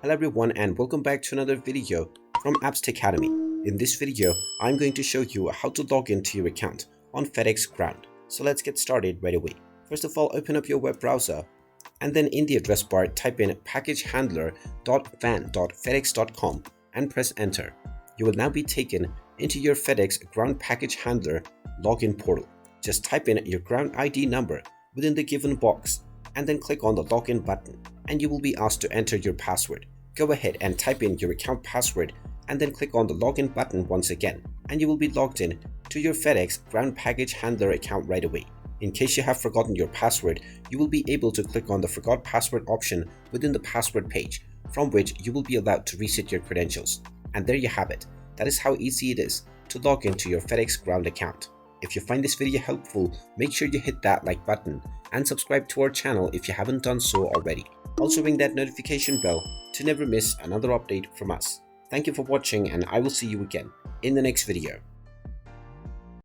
Hello everyone and welcome back to another video from Apps Academy. In this video, I'm going to show you how to log into your account on FedEx Ground. So let's get started right away. First of all, open up your web browser and then in the address bar type in packagehandler.van.fedex.com and press enter. You will now be taken into your FedEx Ground Package Handler login portal. Just type in your Ground ID number within the given box and then click on the login button and you will be asked to enter your password. Go ahead and type in your account password and then click on the login button once again and you will be logged in to your FedEx Ground Package Handler account right away. In case you have forgotten your password, you will be able to click on the Forgot Password option within the password page, from which you will be allowed to reset your credentials. And there you have it. That is how easy it is to log into your FedEx Ground account. If you find this video helpful, make sure you hit that like button and subscribe to our channel if you haven't done so already. Also ring that notification bell to never miss another update from us. Thank you for watching and I will see you again in the next video.